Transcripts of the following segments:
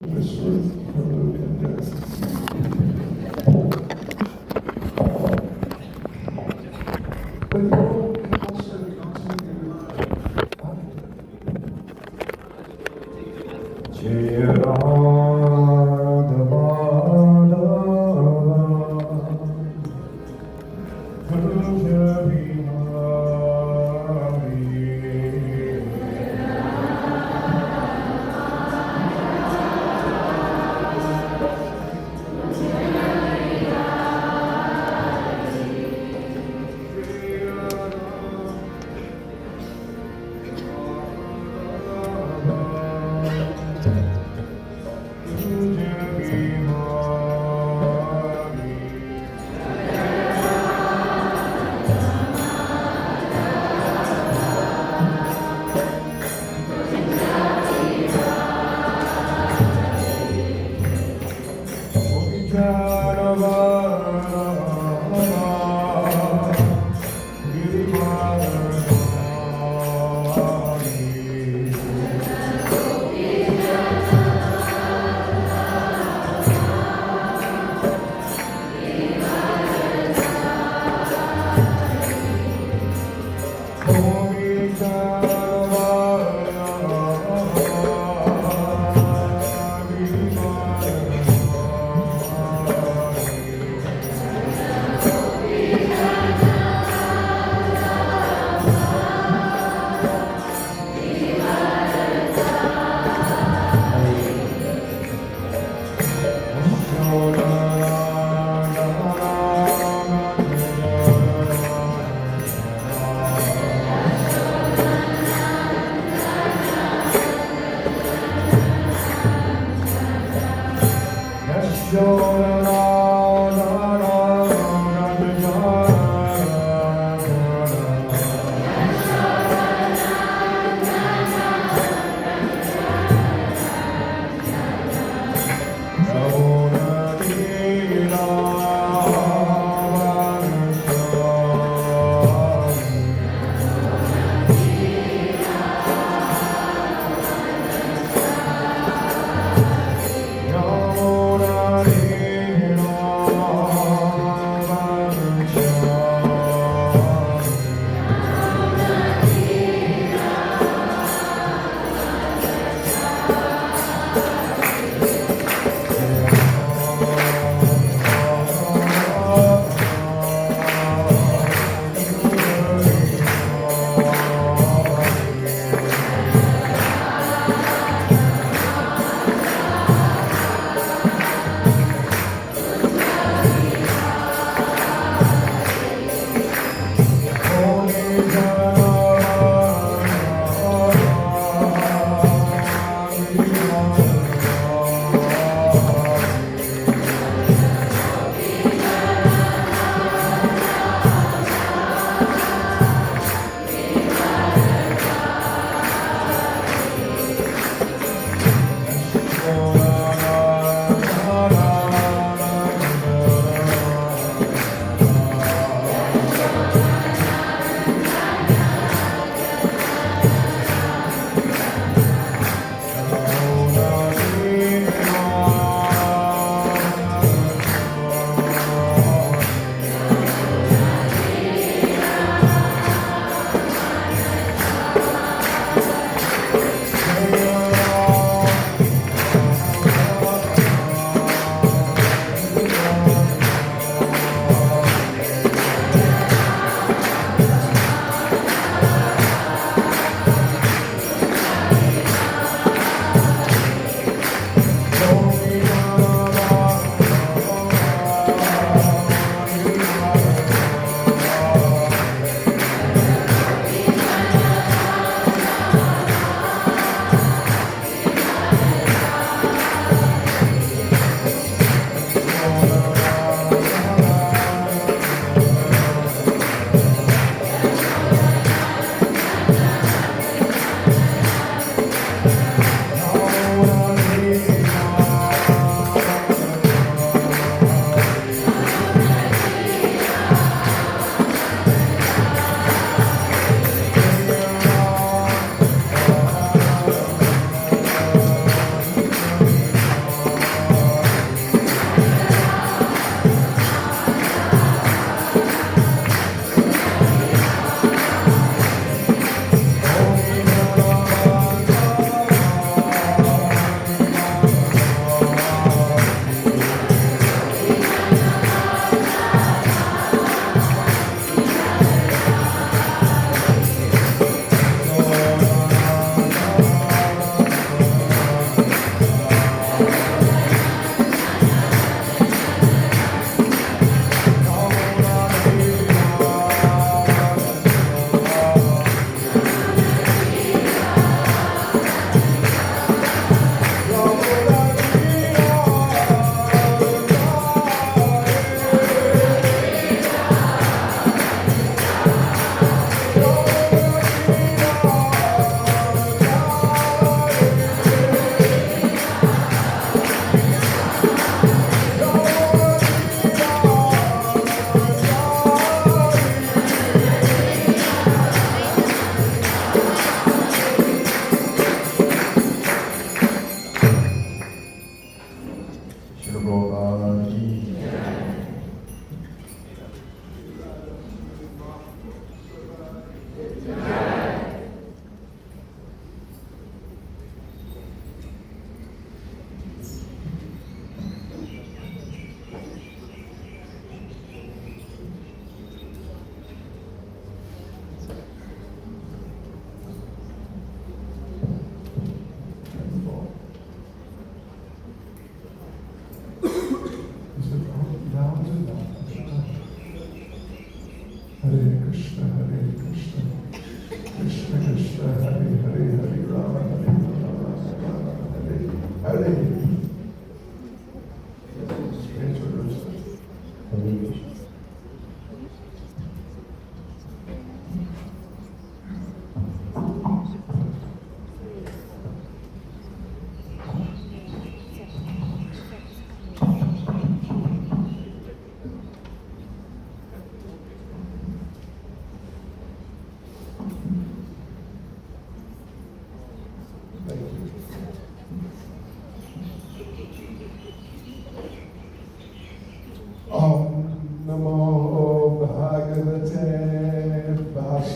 This earth, heaven, and death. But you know, people said constantly Jaya Radha Radha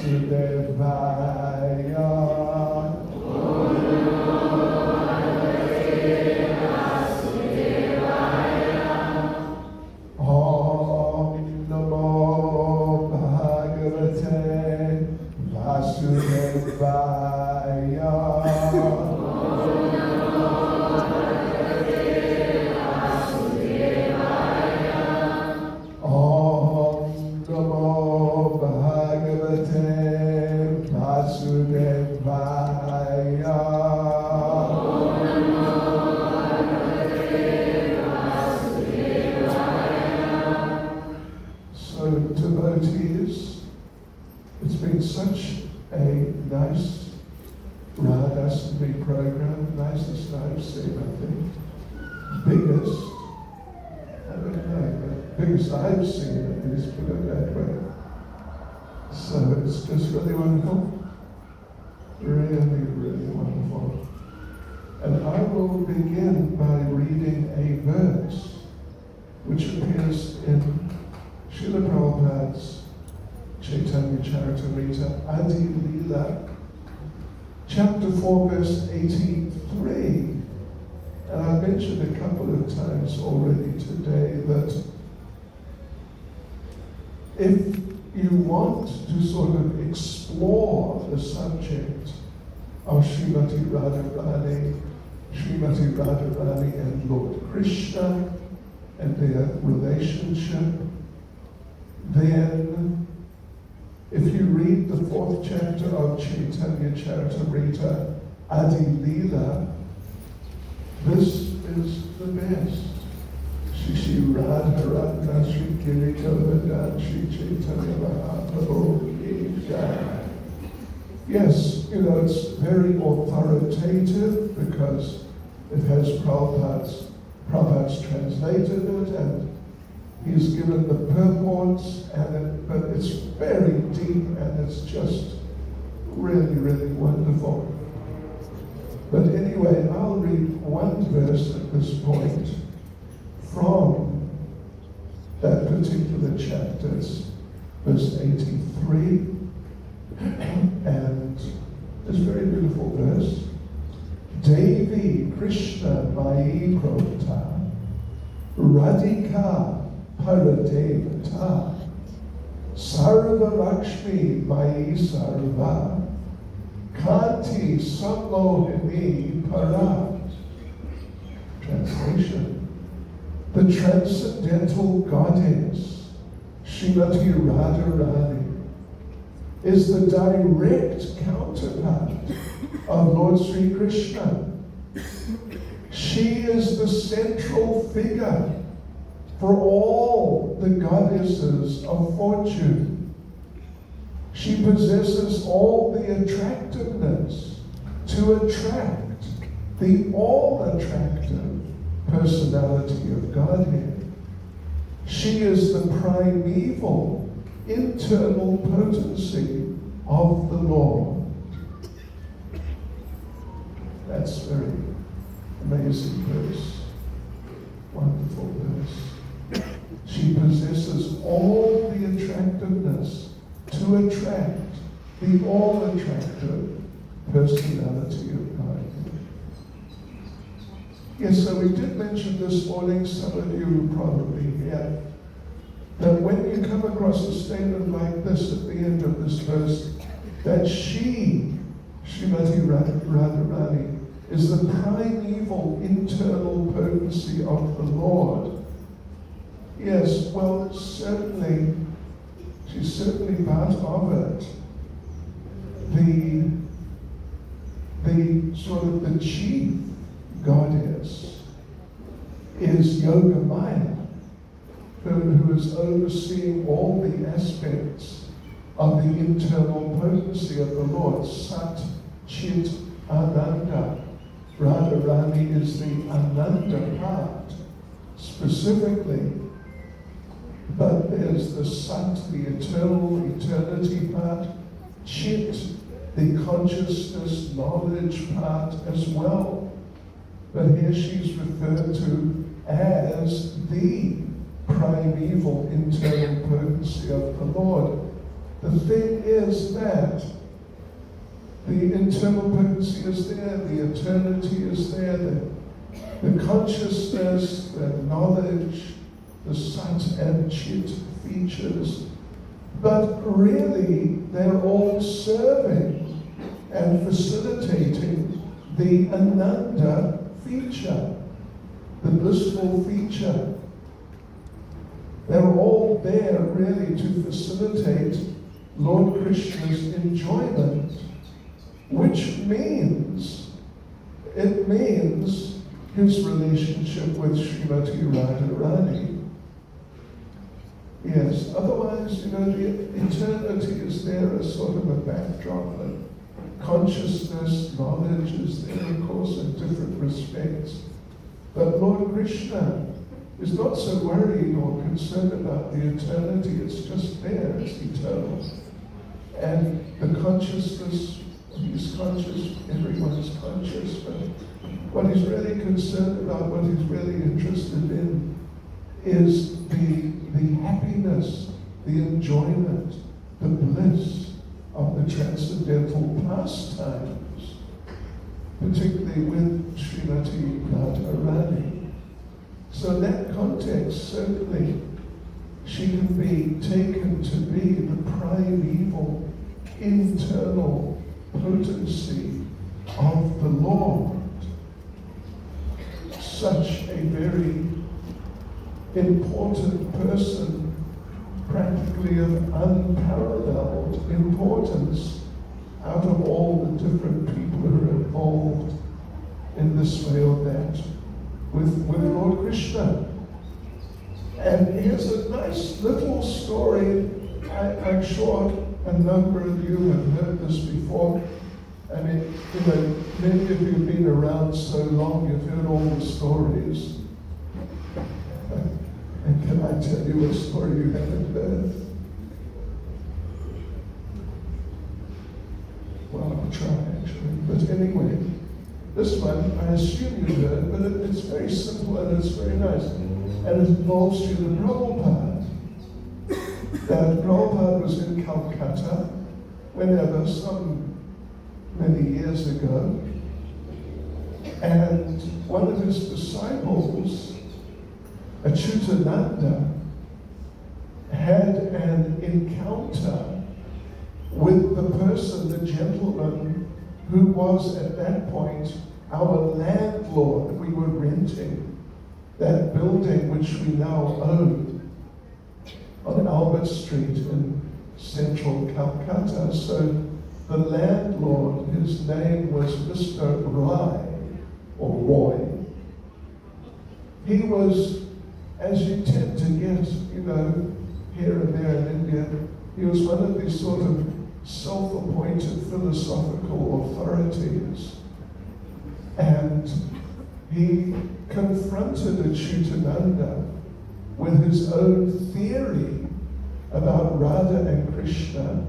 Vasudevaya. Om Namo Bhagavate Vasudevaya. Om Namo Bhagavate Vasudevaya. So, devotees, it's been such a nice Radhastami program, nicest I've seen, I think. Biggest, I don't know, but biggest I've seen, at least, put it that way. So it's just really wonderful. Really, really wonderful. And I will begin by reading a verse which appears in Srila Prabhupada's Caitanya Charitamrita, Adi Leela, chapter 4, verse 83. And I've mentioned a couple of times already today that if you want to sort of explore the subject of Srimati Radharani and Lord Krishna and their relationship, then if you read the 4th chapter of Caitanya Charitamrita, Adi Leela, this is the best. Shri Radha Shri Giri Govardhan Shri Caitanya Mahaprabhu Ki Jai. Yes, you know, it's very authoritative because it has Prabhupada's translated it and he's given the purports, but it's very deep and it's just really, really wonderful. But anyway, I'll read one verse at this point from that particular chapter. It's verse 83. And this very beautiful verse. Devi Krishna Mai Prota Radhika Paradevata Sarva Lakshmi Mai Sarva Kanti Sammohini Para. Translation. The transcendental goddess Srimati Radharani is the direct counterpart of Lord Sri Krishna. She is the central figure for all the goddesses of fortune. She possesses all the attractiveness to attract the all-attractive personality of Godhead. She is the primeval internal potency of the Lord. That's very amazing verse. Wonderful verse. She possesses all the attractiveness to attract the all-attractive personality of God. Yes, so we did mention this morning, some of you probably hear, that when you come across a statement like this at the end of this verse, that Srimati Radharani, is the primeval internal potency of the Lord. Yes, well, certainly, she's certainly part of it. The sort of the chief goddess is Yogamaya, who is overseeing all the aspects of the internal potency of the Lord. Sat, Chit, Ananda. Radharani is the Ananda part, specifically. But there's the Sat, the eternity part, Chit, the consciousness, knowledge part as well. But here she's referred to as the primeval internal potency of the Lord. The thing is that the internal potency is there, the eternity is there, the consciousness, the knowledge, the sat and chit features, but really they're all serving and facilitating the Ananda feature, the blissful feature. They're all there really to facilitate Lord Krishna's enjoyment, which means, it means his relationship with Srimati Radharani. Yes, otherwise, the eternity is there as sort of a backdrop, and consciousness, knowledge is there, of course, in different respects. But Lord Krishna is not so worried or concerned about the eternity. It's just there, it's eternal. And the consciousness, he's conscious, everyone's conscious, but what he's really concerned about, what he's really interested in, is the happiness, the enjoyment, the bliss of the transcendental pastimes, particularly with Srimati Radharani. So in that context, certainly, she can be taken to be the primeval internal potency of the Lord. Such a very important person, practically of unparalleled importance out of all the different people who are involved in this way or that with Lord Krishna. And here's a nice little story. I'm sure a number of you have heard this before. I mean, many of you have been around so long, you've heard all the stories. And can I tell you a story you haven't heard? Well, I'll try actually. But anyway, this one, I assume you heard, but it's very simple and it's very nice. And it involves Srila Prabhupada. That Prabhupada was in Calcutta whenever, many years ago, and one of his disciples, Achyutananda, had an encounter with the person, the gentleman, who was at that point our landlord. We were renting that building which we now own on Albert Street in central Calcutta. So the landlord, his name was Mr. Roy. He was, as you tend to get, here and there in India, he was one of these sort of self-appointed philosophical authorities. And he confronted Achyutananda with his own theory about Radha and Krishna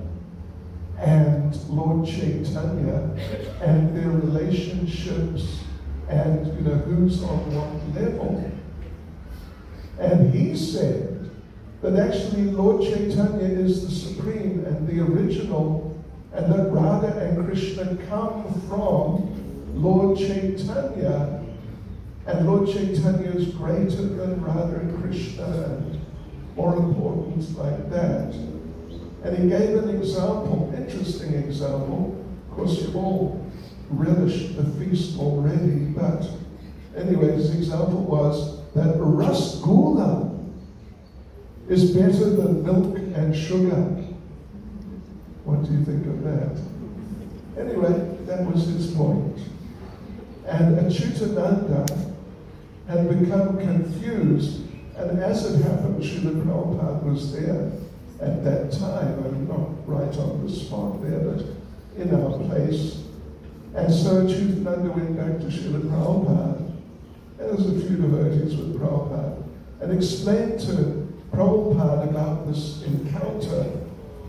and Lord Caitanya and their relationships and who's on what level. And he said that actually Lord Caitanya is the supreme and the original, and that Radha and Krishna come from Lord Caitanya, and Lord Caitanya is greater than Radha and Krishna and more important like that. And he gave an example, interesting example. Of course, you've all relished the feast already, but anyway, his example was that rasgulla is better than milk and sugar. What do you think of that? Anyway, that was his point. And Achyutananda had become confused, and as it happened, Srila Prabhupada was there at that time. I'm not right on the spot there, but in our place. And so Achyutananda went back to Srila Prabhupada, and there was a few devotees with Prabhupada, and explained to Prabhupada about this encounter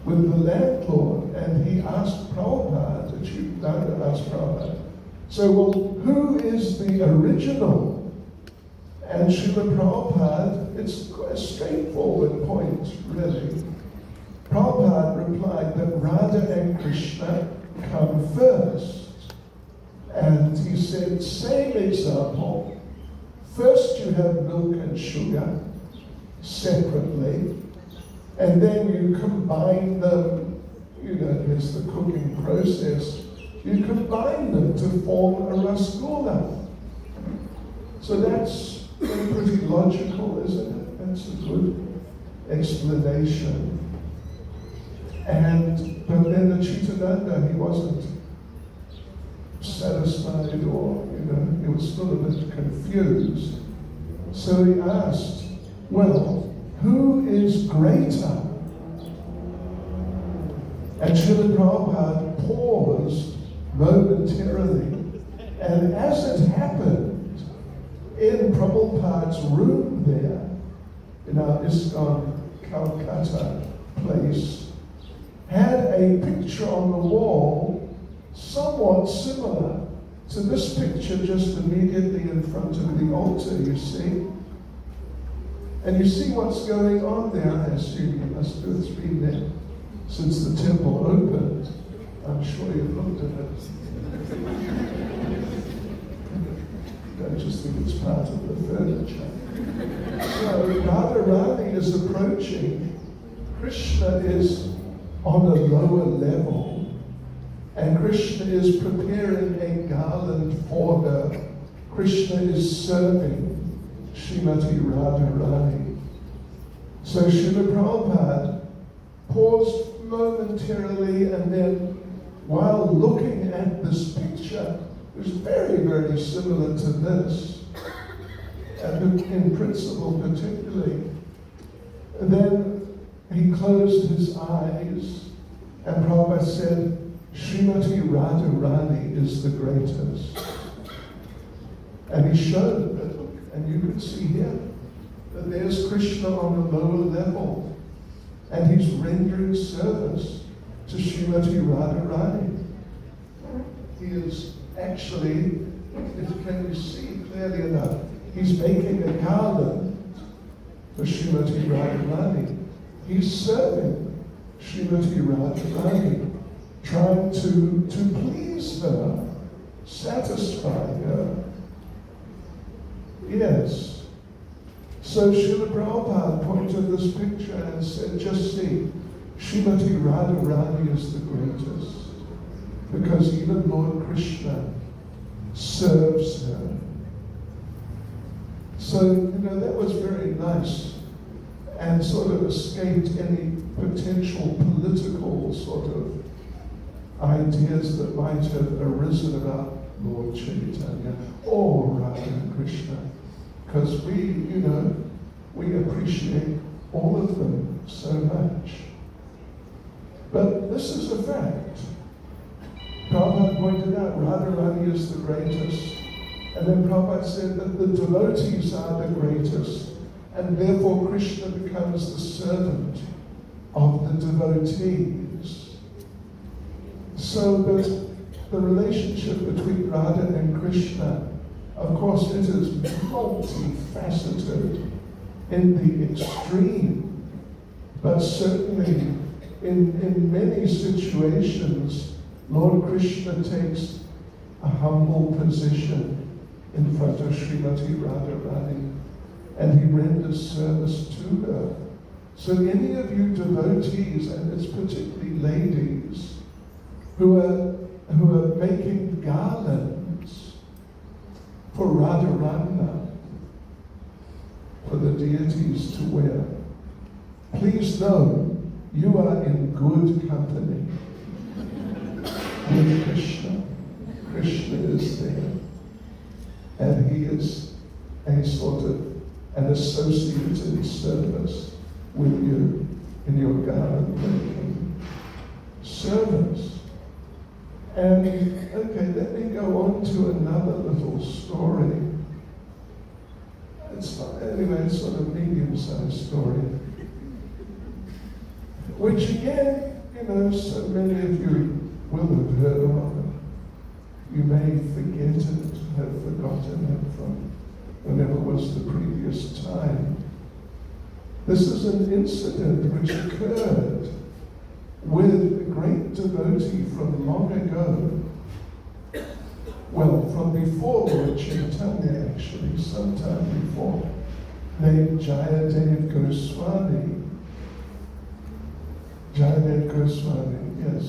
with the landlord. And he asked Prabhupada, Achyutananda asked Prabhupada, so, well, who is the original? And Srila Prabhupada, it's a straightforward point, really. Prabhupada replied that Radha and Krishna come first. And he said, same example. First you have milk and sugar separately, and then you combine them, there's the cooking process. You combine them to form a rasgulla. So that's pretty logical, isn't it? That's a good explanation. But then the Chitananda, he wasn't satisfied, or he was still a bit confused. So he asked, well, who is greater? And Srila Prabhupada paused momentarily, and as it happened, in Prabhupada's room there, in our ISKCON Calcutta place, had a picture on the wall somewhat similar to this picture just immediately in front of the altar, you see. And you see what's going on there. I assume you must have been there since the temple opened. I'm sure you've looked at it. Don't just think it's part of the furniture. So Radharani is approaching. Krishna is on a lower level, and Krishna is preparing a garland for her. Krishna is serving Srimati Radharani. So Srila Prabhupada paused momentarily, and then while looking at this picture, it was very, very similar to this, and in principle particularly. And then he closed his eyes, and Prabhupada said, Srimati Radharani is the greatest. And he showed it, and you can see here that there's Krishna on the lower level, and he's rendering service to Srimati Radharani. He is actually, can you see clearly enough, he's making a garland for Srimati Radharani. He's serving Srimati Radharani, trying to please her, satisfy her. Yes. So Srila Prabhupada pointed this picture and said, just see, Srimati Radharani is the greatest, because even Lord Krishna serves her. So, that was very nice, and sort of escaped any potential political sort of ideas that might have arisen about Lord Chaitanya or Radha Krishna, because we appreciate all of them so much. But this is a fact. Prabhupada pointed out Radharani is the greatest, and then Prabhupada said that the devotees are the greatest, and therefore Krishna becomes the servant of the devotees. So that the relationship between Radha and Krishna, of course, it is multifaceted in the extreme, but certainly in many situations, Lord Krishna takes a humble position in front of Srimati Radharani, and he renders service to her. So any of you devotees, and it's particularly ladies, who are making garlands for Radharani, for the deities to wear, please know you are in good company with Krishna. Krishna is there, and he is a sort of an associated service with you in your garland making service. And okay, let me go on to another little story. It's not, anyway, it's sort of medium-sized story, which again, so many of you will have heard of it. You may forget it, have forgotten it from whenever was the previous time. This is an incident which occurred with a great devotee from long ago, well, from before Lord Caitanya actually, sometime before, named Jayadev Goswami. Jayadev Goswami, yes.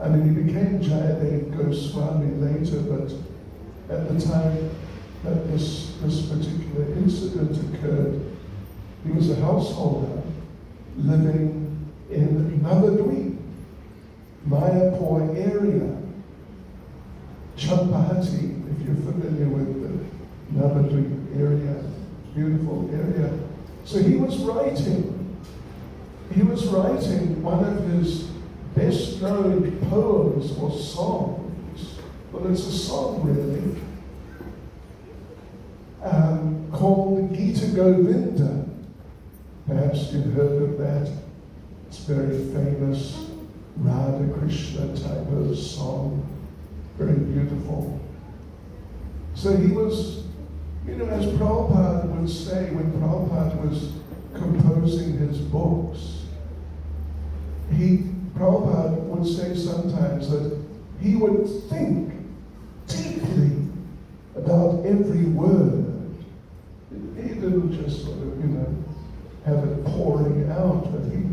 I mean, he became Jayadev Goswami later, but at the time that this particular incident occurred, he was a householder living in Navadvip, Mayapur area, Champahati, if you're familiar with the Navadvip area, beautiful area. So he was writing one of his best known poems or songs, well, it's a song really, called Gita Govinda. Perhaps you've heard of that. It's very famous Radha Krishna type of song, very beautiful. So he was, as Prabhupada would say, when Prabhupada was composing his books, Prabhupada would say sometimes that he would think deeply about every word. He didn't just sort of, have it pouring out, but he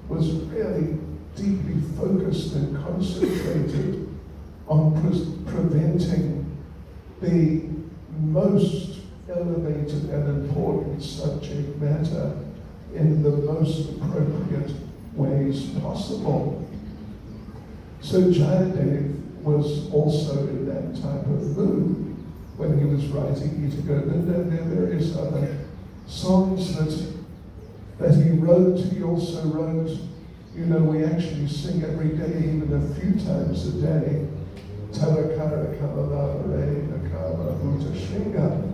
was really deeply focused and concentrated on preventing the most elevated and important subject matter in the most appropriate ways possible. So Jayadev was also in that type of mood when he was writing Gita Govinda, and there are various other songs that he wrote. He also wrote, we actually sing every day, even a few times a day, Tarakara Kamalavare Nakama Bhuta Shringa.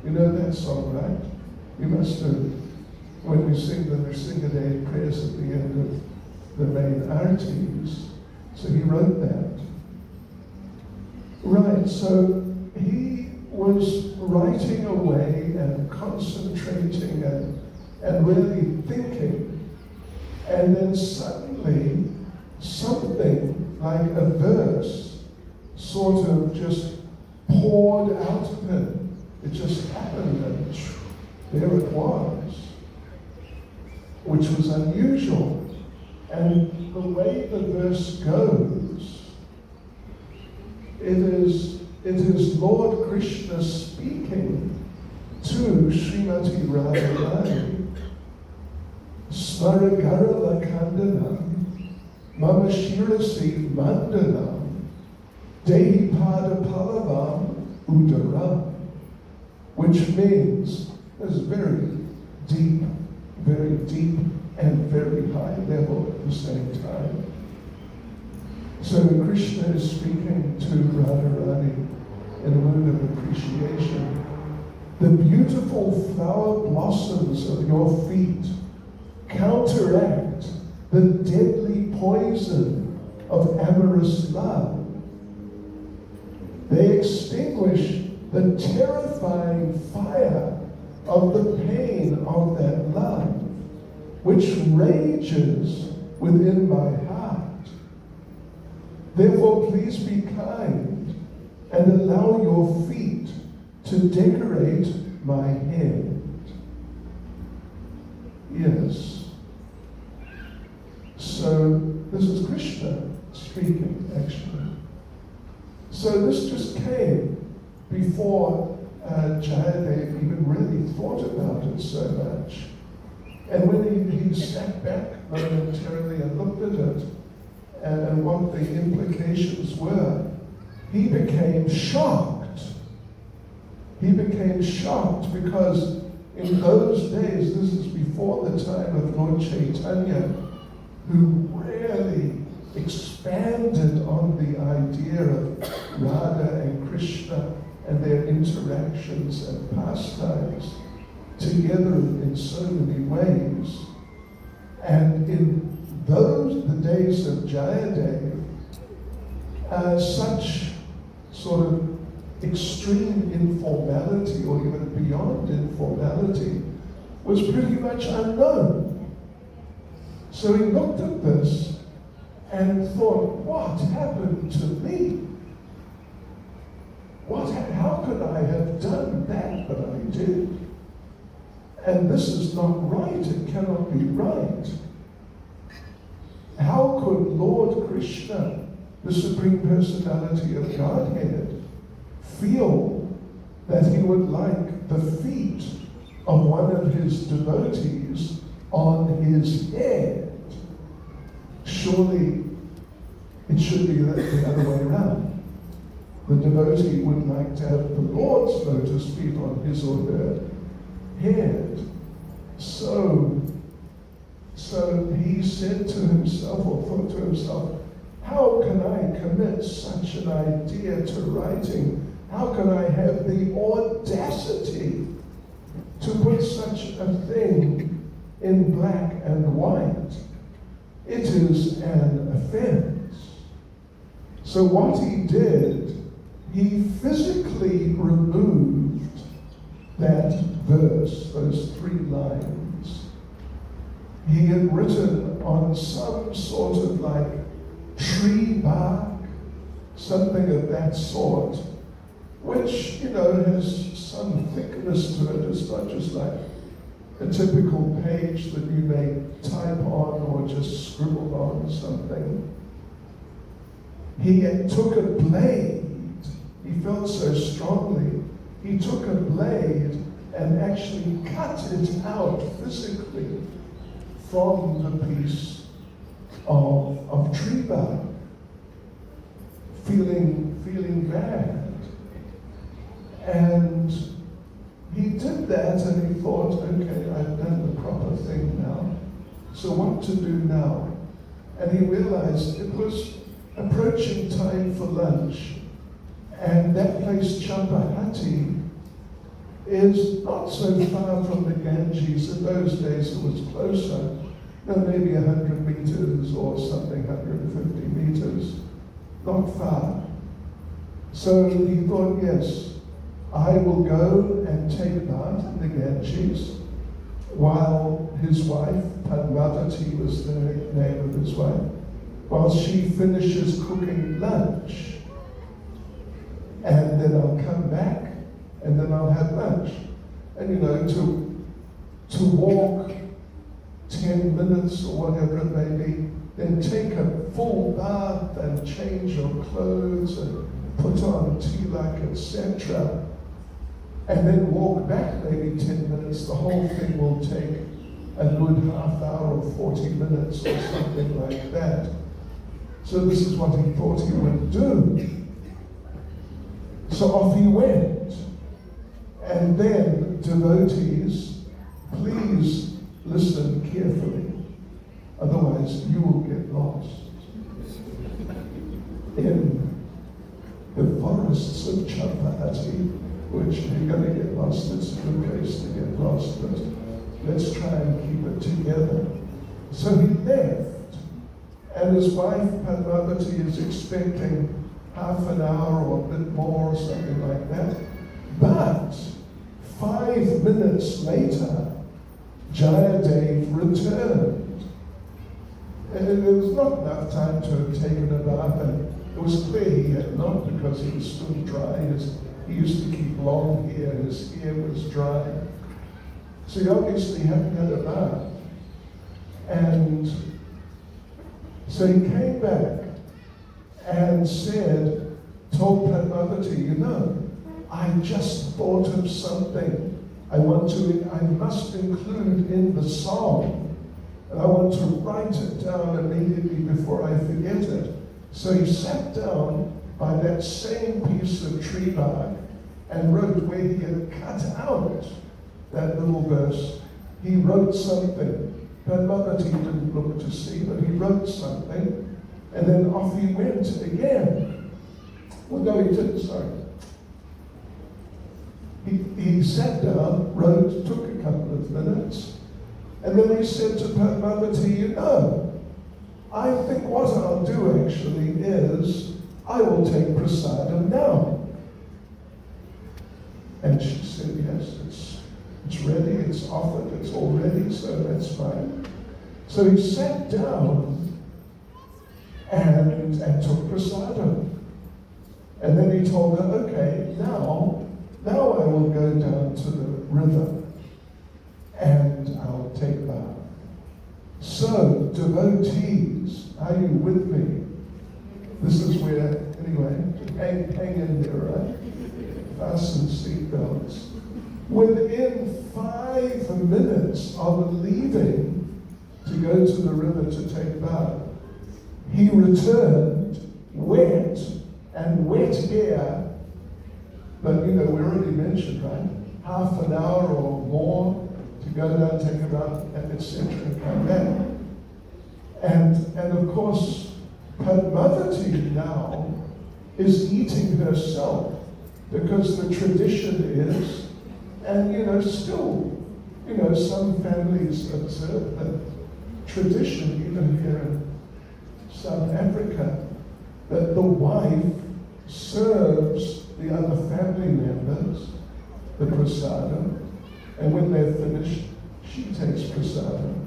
You know that song, right? You must have, when we sing the Nrsingadev prayers at the end of the main artis. So he wrote that. Right, so he was writing away and concentrating and really thinking, and then suddenly something like a verse sort of just poured out of him. It just happened, and there it was, which was unusual. And the way the verse goes, it is Lord Krishna speaking to Srimati Radharani. Smaragara Lakandanam, Mama Shirasi Mandanam, Dehi Pada Palavam Udaram, which means is very deep and very high level at the same time. So Krishna is speaking to Radharani in a mood of appreciation. The beautiful flower blossoms of your feet counteract the deadly poison of amorous love. They extinguish the terrifying fire of the pain of that love, which rages within my heart. Therefore, please be kind and allow your feet to decorate my head. Yes. So, this is Krishna speaking, actually. So this just came before Jayadev even really thought about it so much. And when he sat back momentarily and looked at it and what the implications were, he became shocked. He became shocked because in those days, this is before the time of Lord Caitanya, who really expanded on the idea of Radha and Krishna and their interactions and pastimes together in so many ways. And in the days of Jayadev, such sort of extreme informality, or even beyond informality, was pretty much unknown. So he looked at this and thought, what happened to me? How could I have done that? But I did. And this is not right. It cannot be right. How could Lord Krishna, the Supreme Personality of Godhead, feel that he would like the feet of one of his devotees on his head? Surely it should be the other way around. The devotee would like to have the Lord's lotus feet on his or her head. So he said to himself, or thought to himself, how can I commit such an idea to writing? How can I have the audacity to put such a thing in black and white? It is an offense. So what he did, he physically removed that verse, those 3 lines. He had written on some sort of like tree bark, something of that sort, which, has some thickness to it. It's not just like a typical page that you may type on or just scribble on something. He took a blade. He felt so strongly. He took a blade and actually cut it out physically from the piece of tree bark, feeling bad. And he did that and he thought, okay, I've done the proper thing now. So what to do now? And he realized it was approaching time for lunch. And that place, Champahati, is not so far from the Ganges. In those days it was closer, maybe 100 meters or something, 150 meters, not far. So he thought, yes, I will go and take part in the Ganges, while his wife, Padmavati was the name of his wife, while she finishes cooking lunch. And then I'll come back, and then I'll have lunch. And to walk 10 minutes or whatever it may be, then take a full bath and change your clothes and put on tilak, etc. And then walk back maybe 10 minutes. The whole thing will take a good half hour or 40 minutes or something like that. So this is what he thought he would do. So off he went. And then, devotees, please listen carefully. Otherwise, you will get lost in the forests of Champahati, which if you're going to get lost, it's a good place to get lost, but let's try and keep it together. So he left, and his wife, Padmavati, is expecting half an hour or a bit more, or something like that. But 5 minutes later, Jayadev returned. And there was not enough time to have taken a bath, and it was clear he had not, because he was still dry. He used to keep long hair, his hair was dry. So he obviously hadn't had a bath. And so he came back and told Padmavati, I just thought of something I must include in the song, and I want to write it down immediately before I forget it. So he sat down by that same piece of tree bark and wrote where he had cut out that little verse. He wrote something. Padmavati didn't look to see, but he wrote something. And then off he went again. Well, no, he didn't, sorry. He sat down, wrote, took a couple of minutes, and then he said to Padmavati, I think what I'll do actually is, I will take prasadam now. And she said, yes, it's ready, it's offered, it's all ready, so that's fine. So he sat down, and took prasadam. And then he told her, okay, now I will go down to the river and I'll take bath. So, devotees, are you with me? This is where, anyway, hang in there, right? Fasten seatbelts. Within 5 minutes of leaving to go to the river to take bath, he returned wet and wet hair. But we already mentioned, right? Half an hour or more to go down, take a bath, etc., and come back. And of course, Padmavati now is eating herself because the tradition is, and still, some families observe that tradition, even here in South Africa, that the wife serves the other family members the prasadam, and when they're finished, she takes prasadam.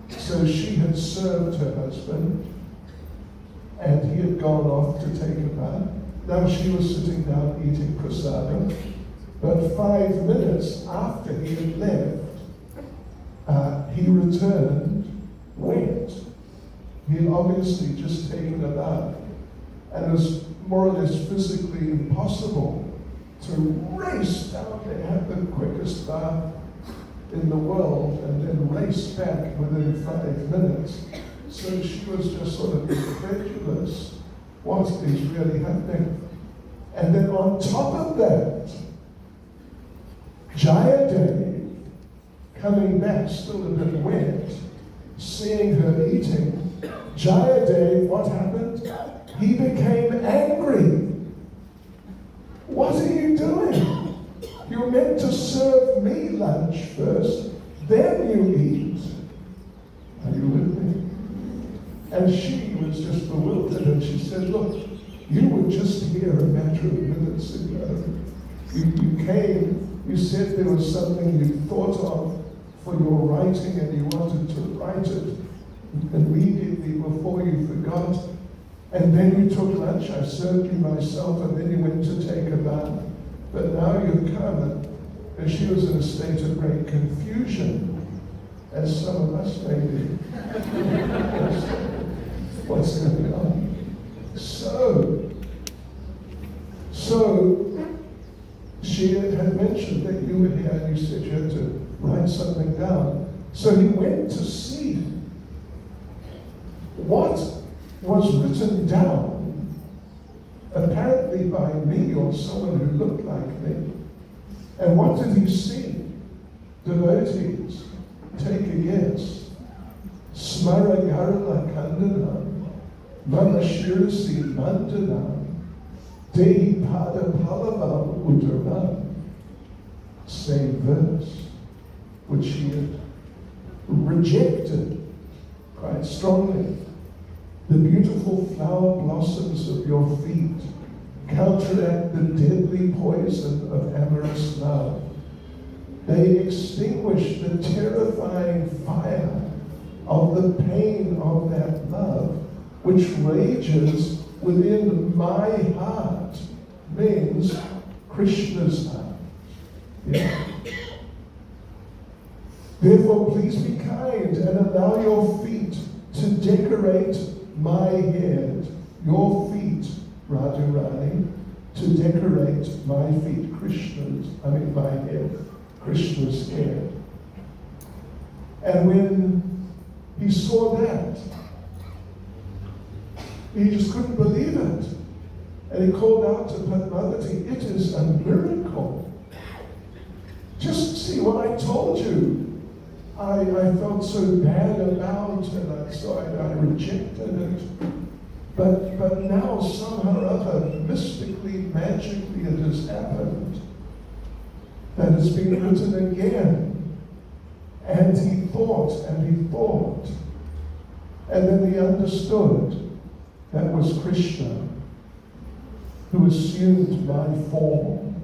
So she had served her husband, and he had gone off to take a bath. Now she was sitting down eating prasadam, but 5 minutes after he had left, he returned wet. He had obviously just taken a bath, and it was more or less physically impossible to race down there, have the quickest bath in the world, and then race back within 5 minutes. So she was just sort of incredulous. What is really happening? And then on top of that, Jayadev, coming back still a bit wet, seeing her eating, Jayadev, what happened? He became angry. What are you doing? You're meant to serve me lunch first, then you eat. Are you with me? And she was just bewildered, and she said, look, you were just here a matter of minutes ago. You came, you said there was something you thought of for your writing, and you wanted to write it immediately before you forgot. And then you took lunch, I served you myself, and then you went to take a bath. But now you've come, and she was in a state of great confusion, as some of us may be. What's going on? So she had mentioned that you were here, and you said you had to write something down. So he went to see what was written down, apparently by me or someone who looked like me. And what did he see? Devotees, take a guess. Smara Garala Kandanam, Manashirasi Mandanam, Dehi Pada Palavam Udaram. Same verse, which he had rejected quite strongly. The beautiful flower blossoms of your feet counteract the deadly poison of amorous love. They extinguish the terrifying fire of the pain of that love which rages within my heart, means Krishna's heart. Yeah. Therefore, please be kind and allow your feet to decorate my head, your feet, Radharani, to decorate my feet, my head, Krishna's head. And when he saw that, he just couldn't believe it. And he called out to Padmavati, it is a miracle. Just see what I told you. I felt so bad about it, so I rejected it. But now somehow or other, mystically, magically, it has happened. That it's been written again. And he thought, and he thought. And then he understood that was Krishna, who assumed my form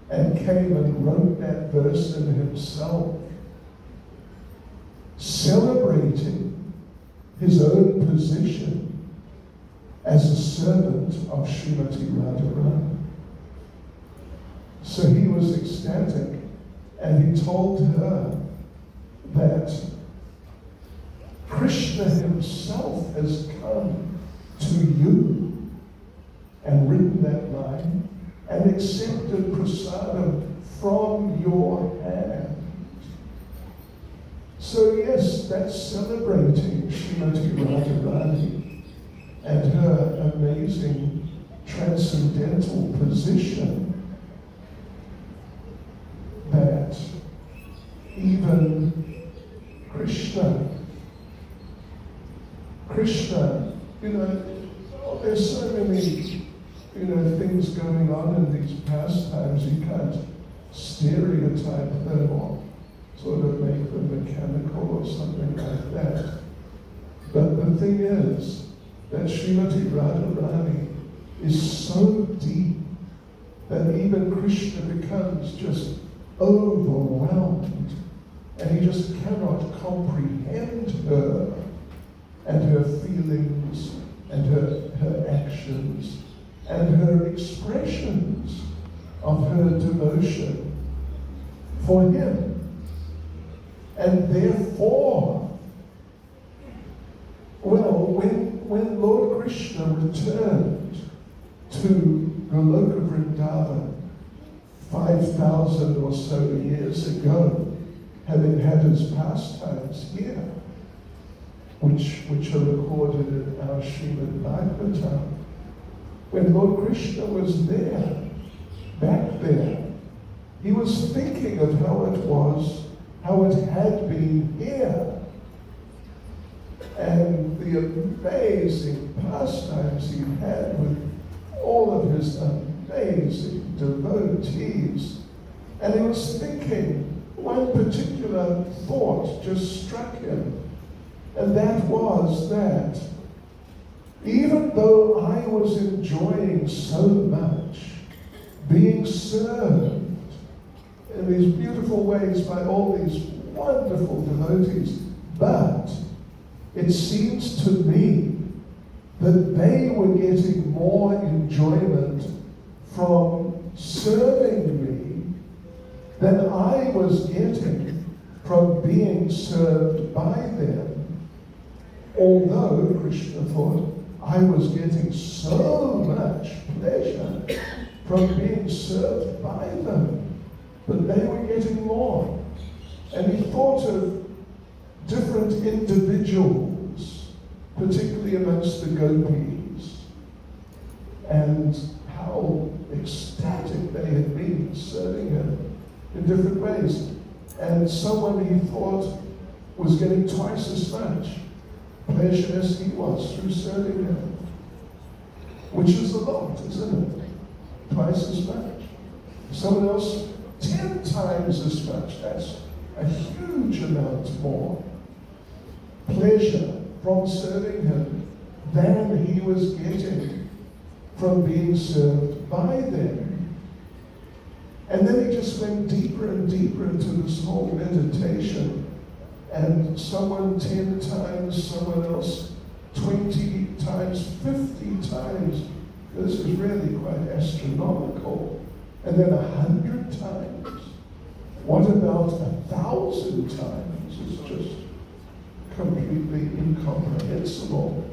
and came and wrote that verse in himself, celebrating his own position as a servant of Srimati Radharani. So he was ecstatic, and he told her that Krishna himself has come to you and written that line and accepted prasadam from your hand. So yes, that's celebrating Srimati Radharani and her amazing transcendental position, that even Krishna, there's so many, things going on in these pastimes. You can't stereotype them or sort of make them mechanical or something like that. But the thing is that Srimati Radharani is so deep that even Krishna becomes just overwhelmed, and he just cannot comprehend her and her feelings and her actions and her expressions of her devotion for him. And therefore, when Lord Krishna returned to Goloka Vrindavan 5,000 or so years ago, having had his pastimes here, which are recorded in our Srimad Bhagavatam, when Lord Krishna was there, back there, he was thinking of how it had been here, and the amazing pastimes he had with all of his amazing devotees. And he was thinking, one particular thought just struck him, and that was that even though I was enjoying so much, being served in these beautiful ways by all these wonderful devotees, but it seems to me that they were getting more enjoyment from serving me than I was getting from being served by them. Although Krishna thought I was getting so much pleasure from being served by them, but they were getting more. And he thought of different individuals, particularly amongst the gopis, and how ecstatic they had been serving him in different ways. And someone he thought was getting twice as much pleasure as he was through serving him, which is a lot, isn't it? Twice as much. Someone else 10 times as much. That's a huge amount more pleasure from serving him than he was getting from being served by them. And then he just went deeper and deeper into this whole meditation, and someone 10 times, someone else 20 times, 50 times. This is really quite astronomical. And then 100 times. What about 1,000 times? It's just completely incomprehensible.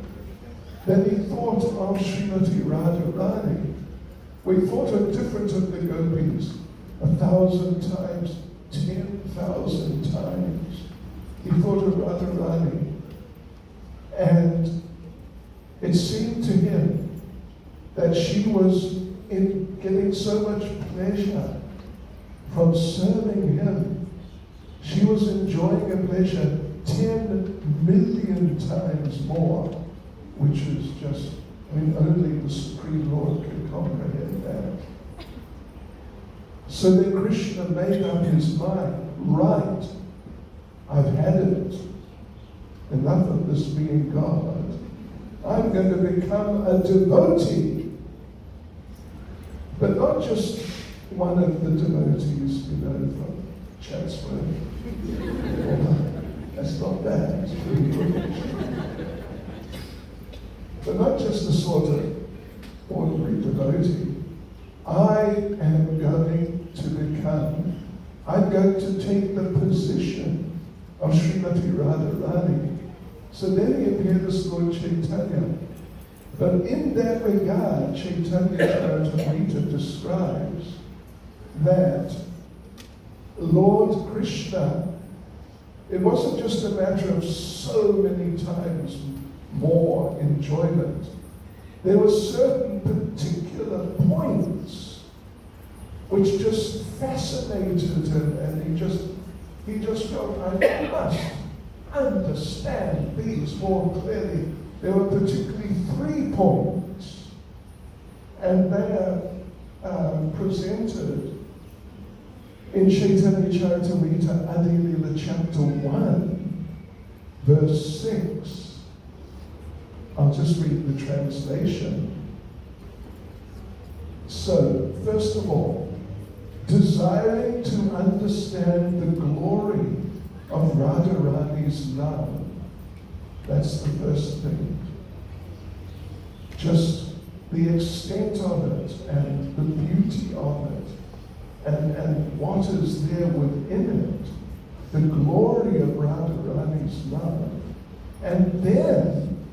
Then he thought of Srimati Radharani. We thought of different of the gopis, 1,000 times, 10,000 times. He thought of Radharani. And it seemed to him that she was getting so much pleasure from serving him. She was enjoying a pleasure 10 million times more, which is just, only the Supreme Lord can comprehend that. So then Krishna made up his mind, right, I've had it. Enough of this being God. I'm going to become a devotee. But not just one of the devotees, from Chatsworth. That's not bad. but not just a sort of ordinary devotee. I'm going to take the position of Srimati Radharani. So then he appeared as Lord Caitanya. But in that regard, Caitanya Charitamrita describes that Lord Krishna, it wasn't just a matter of so many times more enjoyment. There were certain particular points which just fascinated him, and he just felt, I must understand these more clearly. There were particularly 3 points, and they are presented in Caitanya Charitamrita Adilila chapter 1, verse 6. I'll just read the translation. So, first of all, desiring to understand the glory of Radharani's love. That's the first thing. Just the extent of it and the beauty of it and what is there within it. The glory of Radharani's love. And then,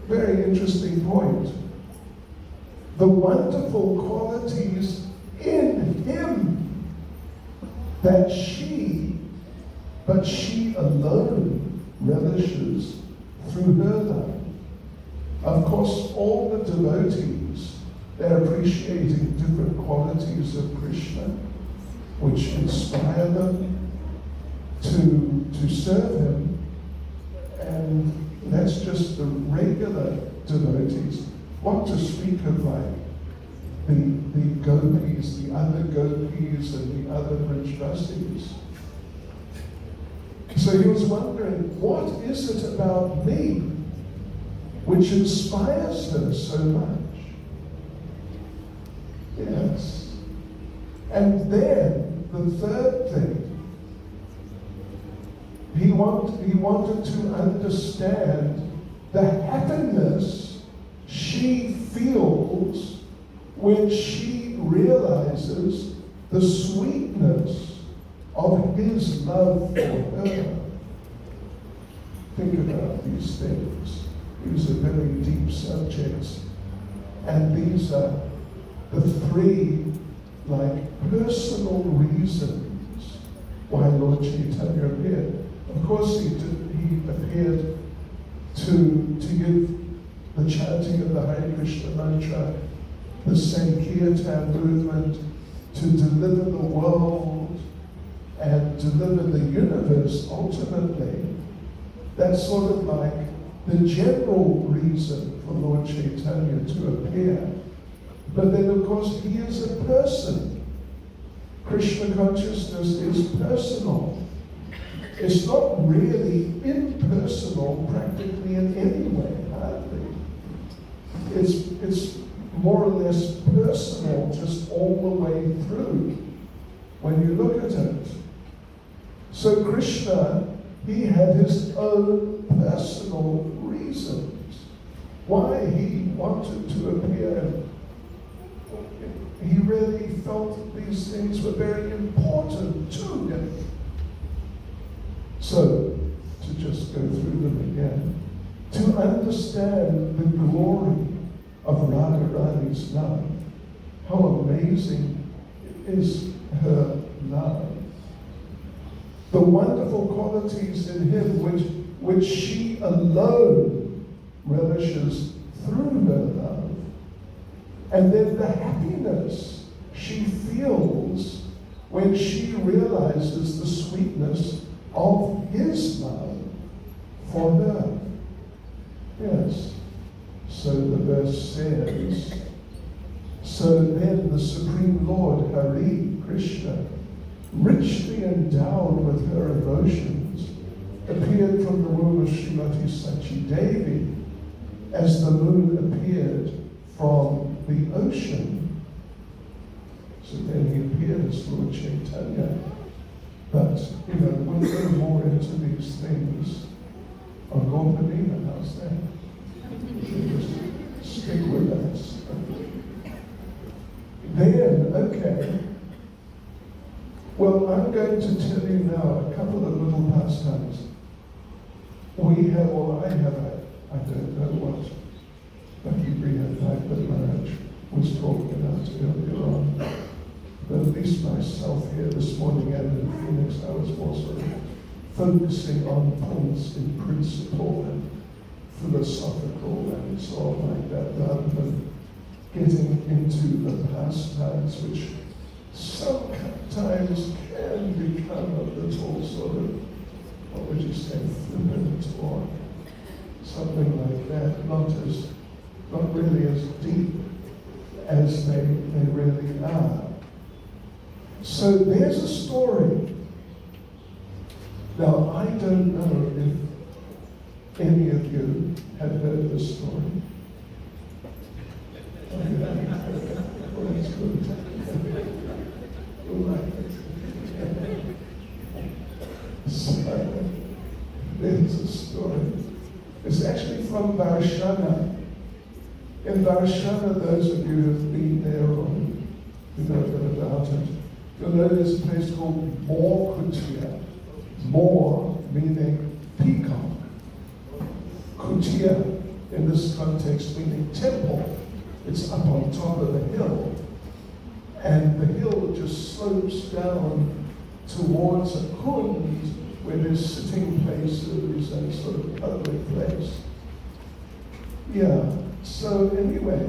very interesting point, the wonderful qualities in him that she alone relishes through her love. Of course, all the devotees, they're appreciating different qualities of Krishna, which inspire them to serve him, and that's just the regular devotees. What to speak of like the gopis, the other gopis, and the other Vrajvasis. So he was wondering, what is it about me which inspires her so much? Yes. And then the third thing, he wanted to understand the happiness she feels when she realizes the sweetness of his love for her. Think about these things. These are very deep subjects. And these are the 3 personal reasons why Lord Caitanya appeared. Of course, he appeared to give the chanting of the Hare Krishna mantra, the Sankirtan movement, to deliver the world and deliver the universe ultimately. That's sort of like the general reason for Lord Caitanya to appear. But then, of course, he is a person. Krishna consciousness is personal. It's not really impersonal practically in any way, hardly. It's more or less personal just all the way through when you look at it. So Krishna, he had his own personal reasons why he wanted to appear. He really felt these things were very important to him. So, to just go through them again, to understand the glory of Radharani's love, how amazing is her love. The wonderful qualities in him which she alone relishes through her love. And then the happiness she feels when she realizes the sweetness of his love for her. Yes. So the verse says, so then the Supreme Lord, Hari, Krishna, richly endowed with her emotions, appeared from the womb of Srimati Sachi Devi as the moon appeared from the ocean. So then he appeared as Lord Caitanya. But, we'll go more into these things on Gopanina. How's that? Just stick with us. Then, okay. Well, I'm going to tell you now a couple of little pastimes. We have, or I have, I don't know what Bhakti Maharaj was talking about earlier on. But at least myself here this morning and in Phoenix, I was more sort of focusing on points in principle and philosophical and so on like that, rather than getting into the pastimes, which sometimes can become a little sort of, what would you say, flippant or something like that, not really as deep as they really are. So there's a story. Now, I don't know if any of you have heard this story. Well, that's good. So, there's a story. It's actually from Varshana. In Varshana, those of you who have been there or who know a bit about it, you'll know there's a place called Kutia. More meaning peacock. Kutia, in this context, meaning temple. It's up on top of the hill. And the hill just slopes down towards a kund where there's sitting places and sort of public place. Yeah, so anyway,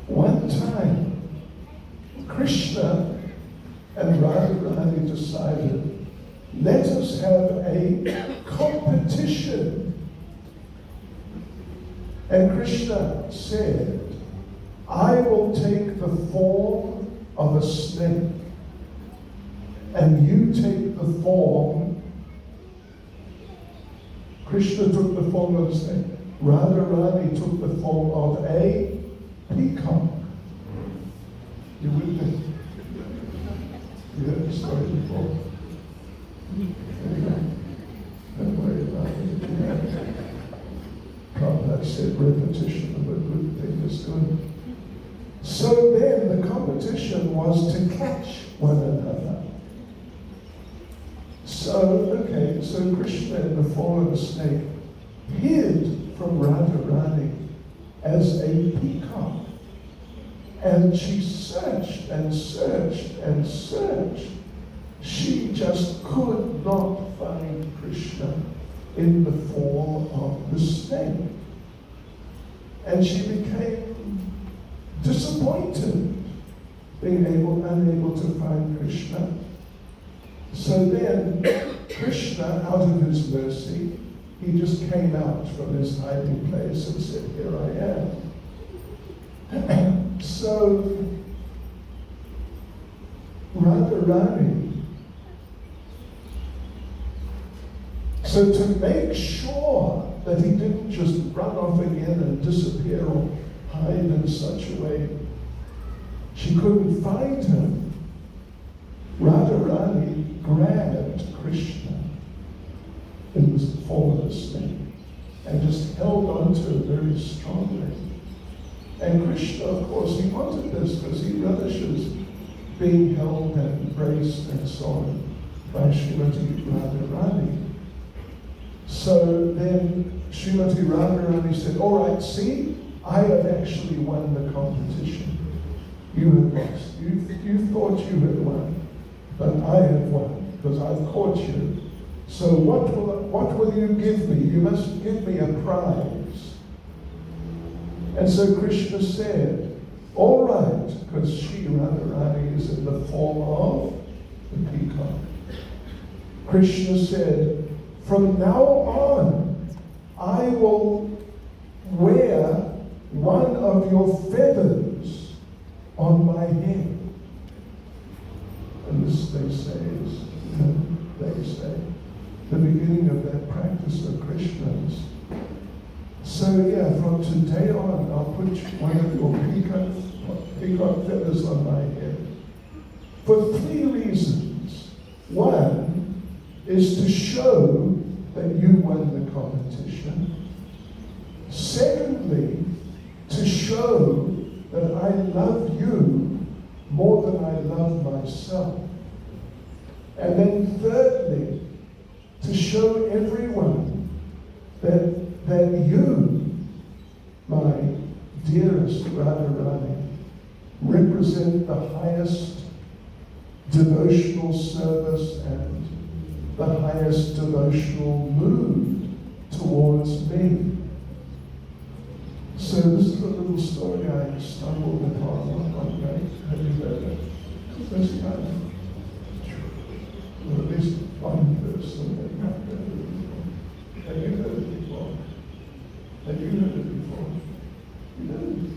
one time, Krishna and Radharani decided, let us have a competition. And Krishna said, I will take the form of a snake, and you take the form. Krishna took the form of a snake. Radharani took the form of a peacock. You with me? You heard the story before? Anyway, don't worry about it. Prabhupada said repetition of a good thing is good. So then the competition was to catch one another. So Krishna in the form of a snake hid from Radharani as a peacock. And she searched and searched and searched. She just could not find Krishna in the form of the snake. And she became disappointed, being unable to find Krishna. So then, Krishna, out of his mercy, he just came out from his hiding place and said, here I am. So, Radharani, so to make sure that he didn't just run off again and disappear or hide in such a way she couldn't find him, Radharani grabbed Krishna in the form of a snake and just held on to it very strongly. And Krishna, of course, he wanted this because he relishes being held and embraced and so on by Srimati Radharani. So then Srimati Radharani said, all right, see, I have actually won the competition. You have lost. You thought you had won, but I have won because I've caught you. So what will you give me? You must give me a prize. And so Krishna said, all right, because she, Radharani, is in the form of the peacock. Krishna said, from now on, I will wear one of your feathers on my head. And this, they say, is, the beginning of that practice of Krishna's. So yeah, from today on, I'll put one of your peacock feathers on my head. For 3 reasons. One is to show that you won the competition. Secondly, to show that I love you more than I love myself. And then thirdly, to show everyone that you, my dearest Radharani, represent the highest devotional service and the highest devotional mood towards me. So this is a little story I stumbled upon one day. Have you heard it? First time. Or at least one person that have heard it before. Have you heard it before? Have you heard it before? You didn't?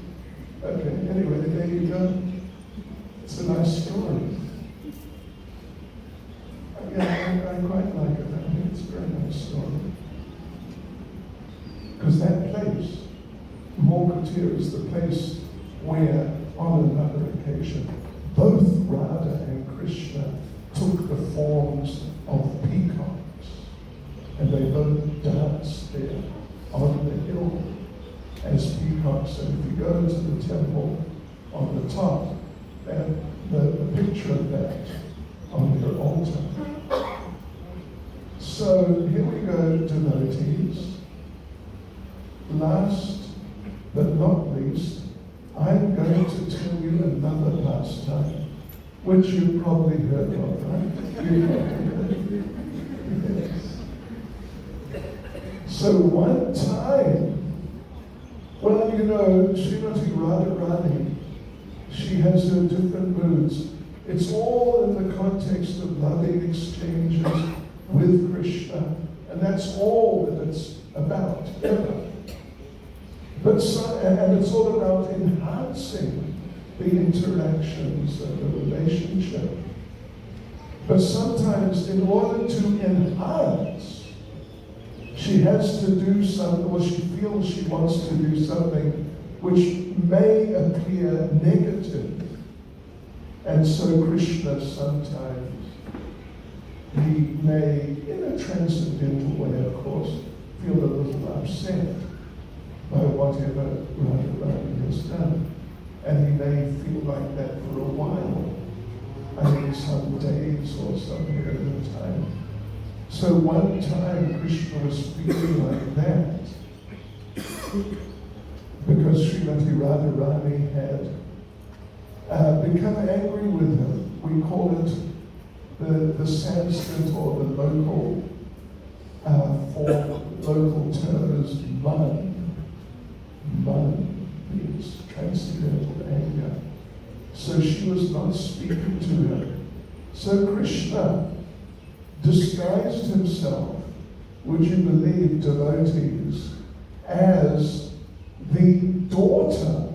Okay, anyway, there you go. It's a nice story. Yeah, I quite like it. I think it's a very nice story. Because that place, Mokatir, is the place where, on another occasion, both Radha and Krishna took the forms of peacocks, and they both danced there on the hill as peacocks. And if you go to the temple on the top, and the picture of that on your altar. So here we go, devotees. Last but not least, I'm going to tell you another pastime, which you've probably heard of, right? You've probably heard of. Yes. So one time, well, you know, Srimati Radharani, she has her different moods. It's all in the context of loving exchanges with Krishna, and that's all that it's about, ever. But and it's all about enhancing the interactions and the relationship. But sometimes, in order to enhance, she has to do something, or she feels she wants to do something which may appear negative. And so Krishna sometimes, he may, in a transcendental way, of course, feel a little upset by whatever Radharani has done. And he may feel like that for a while, I mean some days or some period of time. So one time Krishna was feeling like that because Srimati Radharani had become angry with him. We call it the Sanskrit or the local form, local term is man. Man means transcendental anger. So she was not speaking to him. So Krishna disguised himself, would you believe, devotees, as the daughter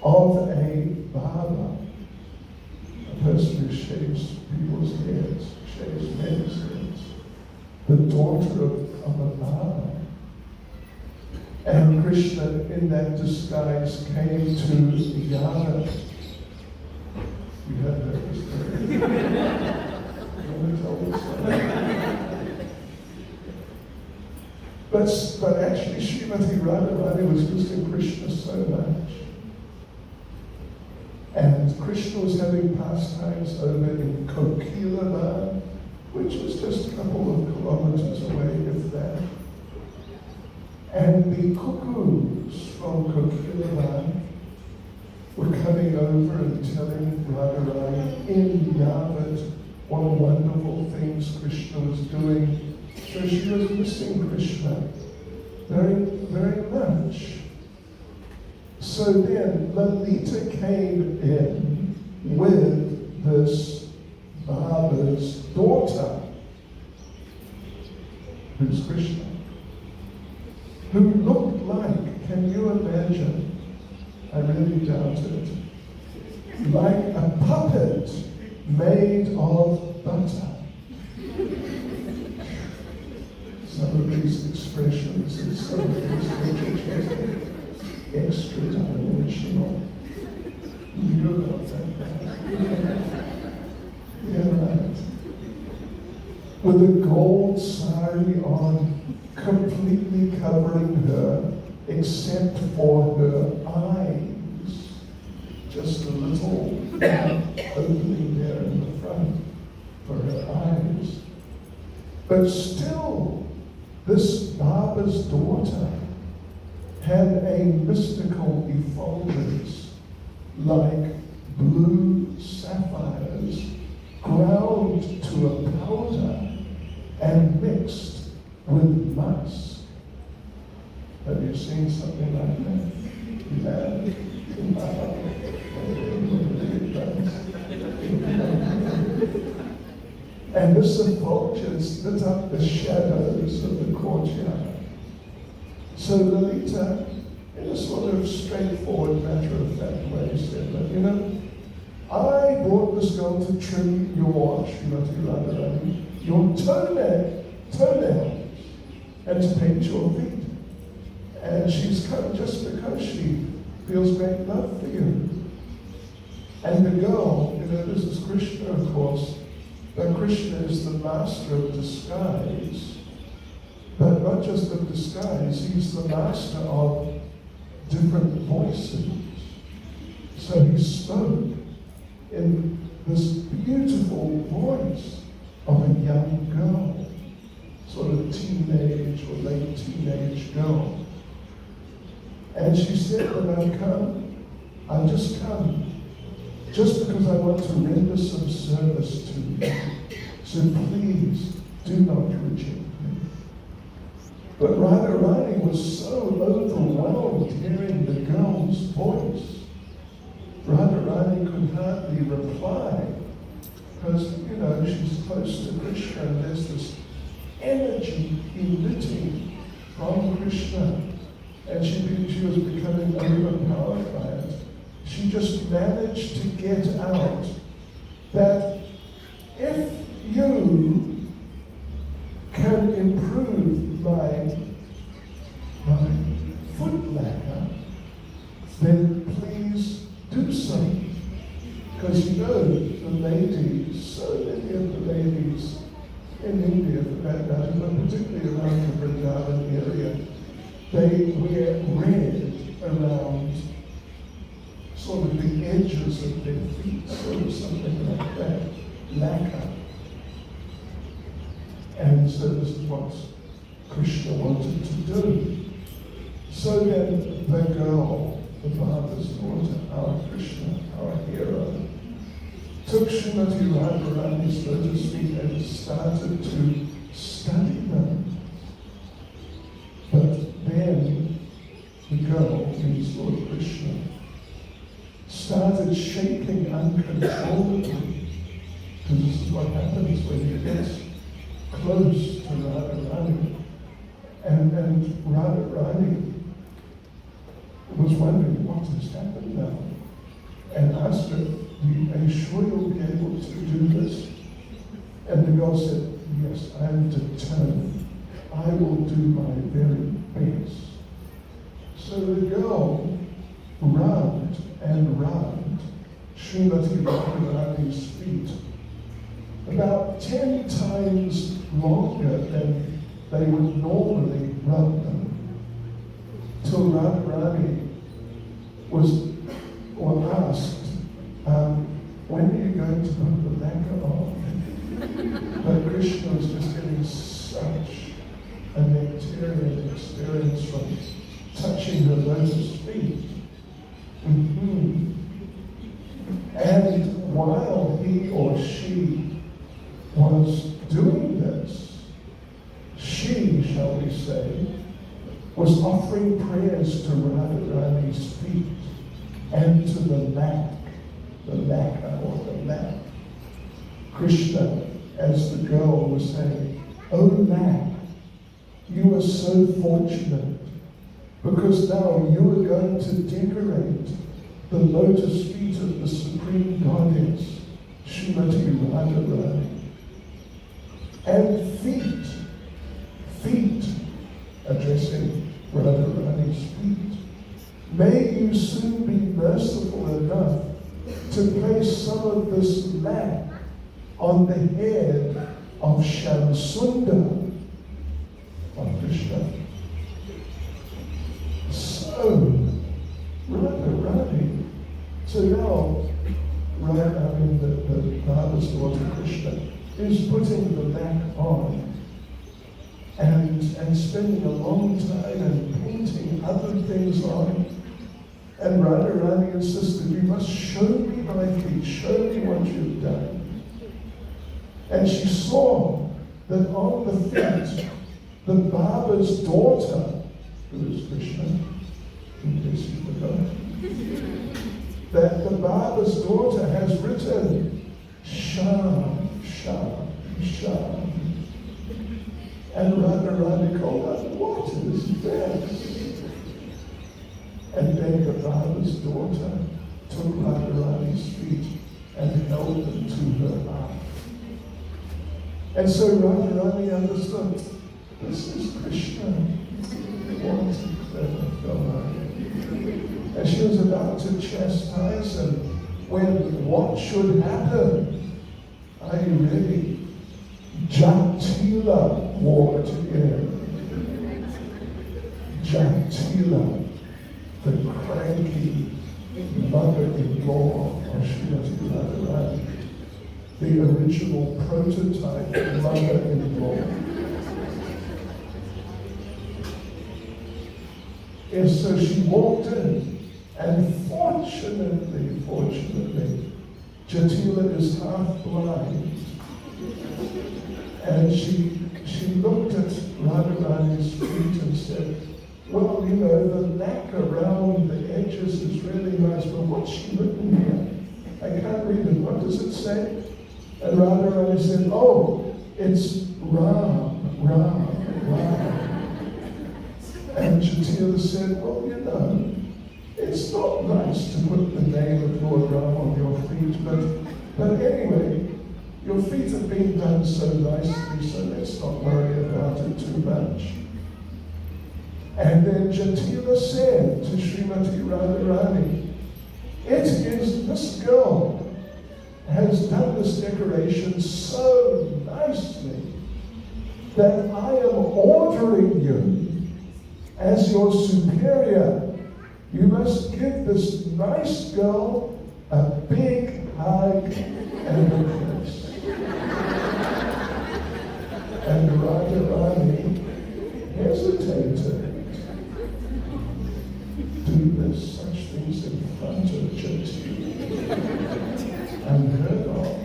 of a Baba, a person who shaves people's heads, shaves men's heads, the daughter of a Baba. And Krishna, in that disguise, came to Yada. You have heard this story. You want to tell this story? But actually, Srimati Radharani was using Krishna so much. And Krishna was having pastimes over in Kokilava, which was just a couple of kilometers away, if that. And the cuckoos from Kokilava were coming over and telling Radharani in Yavat what wonderful things Krishna was doing. So she was missing Krishna very, very much. So then Lalita came in with this Baba's daughter, who's Krishna, who looked like, can you imagine, I really doubt it, like a puppet made of butter. Some of these expressions and some of these pictures extra-dimensional. You know about that? Yeah, right. with a gold sari on, completely covering her, except for her eyes. Just a little opening there in the front for her eyes. But still, this Baba's daughter had a mystical effulgence like blue sapphires ground to a powder and mixed with musk. Have you seen something like that? You have? And this effulgence lit up the shadows of the courtyard. So Lalita, in a sort of straightforward, matter-of-fact way, said, "But you know, I brought this girl to trim your your toenails, and to paint your feet. And she's come just because she feels great love for you." And the girl, you know, this is Krishna, of course, but Krishna is the master of disguise. But not just of disguise, he's the master of different voices. So he spoke in this beautiful voice of a young girl, sort of teenage or late teenage girl. And she said, "When I've just come, just because I want to render some service to you. So please do not reject me." But Radharani was so overwhelmed hearing the girl's voice. Radharani could hardly reply because, you know, she's close to Krishna and there's this energy emitting from Krishna. And she was becoming overpowered by it. She just managed to get out that if you can improve my foot lacquer, then please do so. Because you know, the ladies, so many of the ladies in India, for that matter, but particularly around the Vrindavan area, they wear red around sort of the edges of their feet, sort of something like that, lacquer. And so this is what Krishna wanted to do. So then the girl, the father's daughter, our Krishna, our hero, took Srimati Radharani's lotus feet and started to study them. But then the girl, means Lord Krishna, started shaking uncontrollably. Because this is what happens when you get close to Radharani. And Radharani was wondering what has happened now. And asked her, "Are you sure you'll be able to do this?" And the girl said, "Yes, I am determined. I will do my very best." So the girl rubbed and rubbed Srimati Radharani's feet about 10 times longer than they would normally rub them, till Radharani was asked, "When are you going to put the lacquer on?" But Krishna was just getting such a nectarian experience from touching her lotus feet. And while he or she was doing this, she, shall we say, was offering prayers to Radharani's feet and to the lacquer or the lac. Krishna, as the girl was saying, "Oh lac, you are so fortunate, because now you are going to decorate the lotus feet of the Supreme Goddess, Srimati Radharani. And feet, addressing Radharani's feet, may you soon be merciful enough to place some of this lac on the head of Sham Sundar of Krishna. So, Radharani, so now, the Father's daughter Krishna is putting the lac on and spending a long time and painting other things on. And Radharani insisted, you must show me my feet, show me what you've done. And she saw that on the feet, the Baba's daughter, who is Krishna, in case you forgot, that the Baba's daughter has written, Sham, Sham, Sham. And Radharani called out, what is this? And then the Baba's daughter took Radharani's feet and held them to her heart. And so Radharani understood, this is Krishna. What a clever fellow. And she was about to chastise him when what should happen? Are you ready? Jatila walked in. Jatila, the cranky mother-in-law of Srimati Radharani, the original prototype mother-in-law. And so she walked in, and fortunately, Jatila is half blind. And she looked at Radharani's feet and said, well, you know, the lac around the edges is really nice, but what's she written here? I can't read it. What does it say? And Radharani said, oh, it's Ram, Ram, Ram. And Jatila said, well, you know, it's not nice to put the name of Lord Ram on your feet, but anyway, your feet have been done so nicely, so let's not worry about it too much. And then Jatila said to Srimati Radharani, this girl has done this decoration so nicely that I am ordering you as your superior. You must give this nice girl a big hug and a kiss. And Radharani hesitated. Do such things in front of Jatila? Unheard of.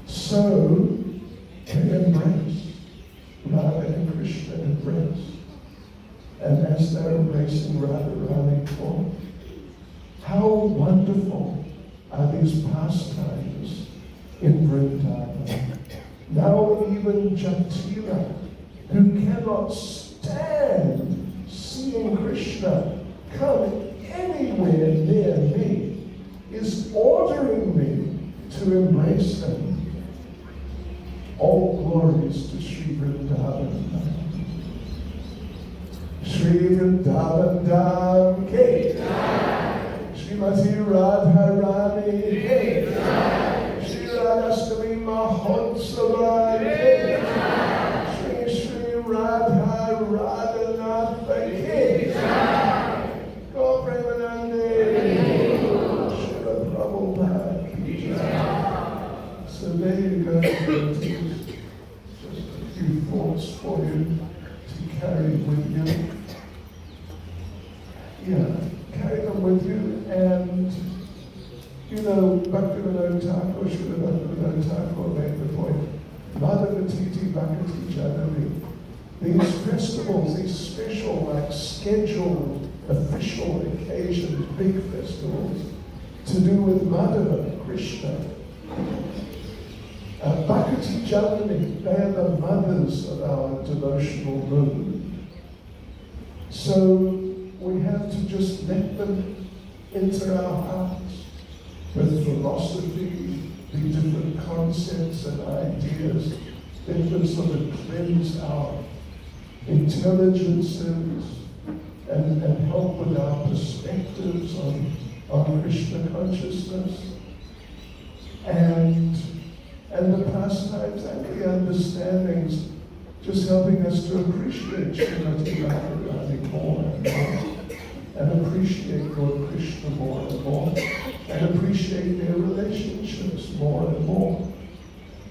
So, they embraced. Radha and Krishna embraced. And as they're embracing, Radharani thought, how wonderful are these pastimes in Vrindavan. Now even Jatila, who cannot stand seeing Krishna come anywhere near me, is ordering me to embrace him. All glories to Sri Vrindavan. Sri Vrindavan Dham Ke Srimati Radharani Ke Sri Radhastami Mahotsava Ke Sri Radha Radhanath Ke Go Premanande Srila Prabhupada Ki. So there you go. Just a few thoughts for you to carry with you. Yeah, carry them with you. And, you know, Bhaktivinoda Thakur, Srila Bhaktivinoda Thakur made the point, Madhavatiti Bhakti Janani. These festivals, these special, like scheduled, official occasions, big festivals, to do with Madhava, Krishna. Bhakti Janani, they are the mothers of our devotional movement. So we have to just let them into our hearts with philosophy, the different concepts and ideas. Let them sort of cleanse our intelligences and help with our perspectives on Krishna consciousness. And and the pastimes and the understandings, just helping us to appreciate Srimati Radharani more and more, and appreciate Lord Krishna more and more, and appreciate their relationships more and more.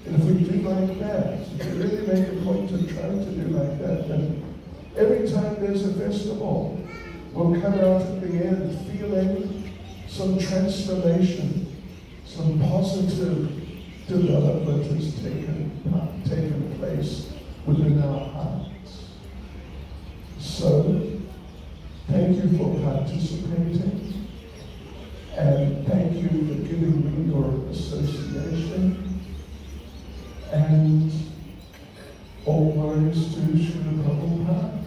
And if we do like that, if we really make a point of trying to do like that, then every time there's a festival, we'll come out at the end feeling some transformation, some positive development has taken place within our hearts. So, thank you for participating, and thank you for giving me your association, and all glories to Srila Prabhupada.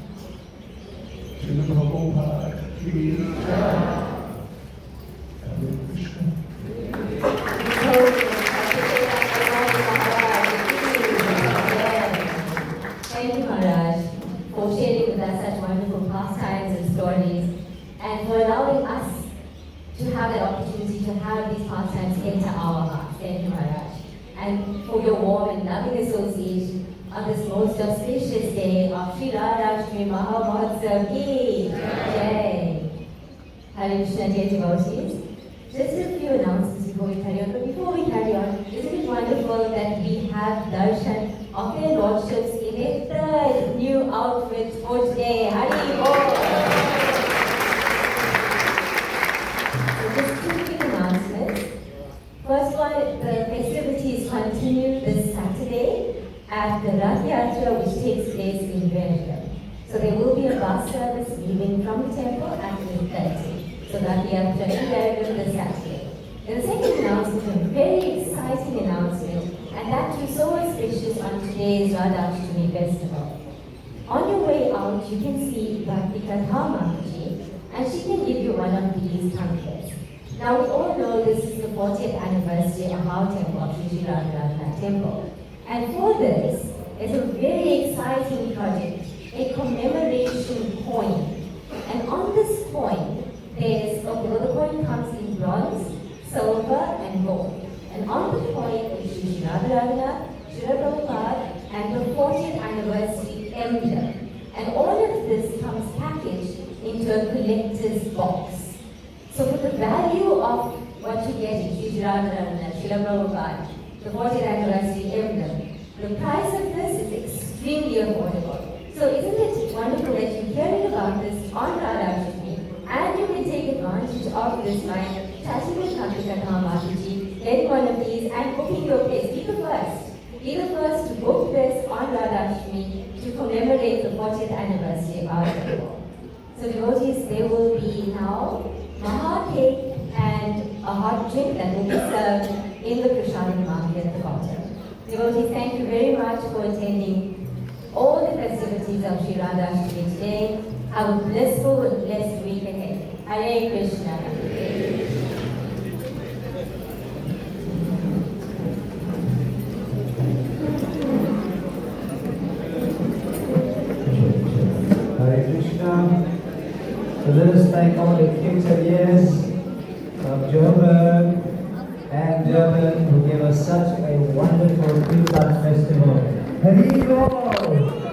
Srila Prabhupada ki jai. Hare Krishna. Thank you, Maharaj, for sharing with us such wonderful pastimes and stories, and for allowing us to have that opportunity to have these pastimes enter our hearts. Thank you, Maharaj. And for your warm and loving association on this most auspicious day of Sri Radhastami Maha Mahotsav ki Jai. Hare Krishna, dear devotees. Just a few announcements before we carry on. But before we carry on, isn't it wonderful that we have darshan of their lordships in their third new outfit for today? Hari Bol! So just two quick announcements. First one, the festivities continue this Saturday at the Rath Yatra, which takes place in Venezuela. So there will be a bus service leaving from the temple at 8:30. So Rath Yatra in Venezuela this Saturday. And the second announcement, a very exciting announcement, and that too so auspicious on today's Radhastami festival. On your way out, you can see Bhakti Mataji, and she can give you one of these pamphlets. Now we all know this is the 40th anniversary of our temple, Sri Radharani Temple. And for this, it's a very exciting project, a commemoration coin. And on this coin, the coin comes in bronze, silver, and gold. And on the coin is Sri Radharani, Sri Prabhupada, and the 40th anniversary emblem. And all of this comes packaged into a collector's box. So for the value of what you get in Sri Radharani, Sri Prabhupada, the 40th anniversary emblem, the price of this is extremely affordable. So isn't it wonderful that you're hearing about this on Radhastami, and you can take advantage of this by chatting with Bhakti Mataji, getting one of these, and booking your place. Be the first. Be the first to book this on Radhastami to commemorate the 40th anniversary of our temple. So devotees, there will be now Maha cake and a hot drink that will be served in the Prasadam market at the bottom. Devotees, thank you very much for attending all the festivities of Sri Radhastami today. Have a blissful and blessed week ahead. Hare Krishna. Hare Krishna. So let us thank all the Caitanyas of Joburg and Durban who gave us such a wonderful Kirtan festival. Hare Bol!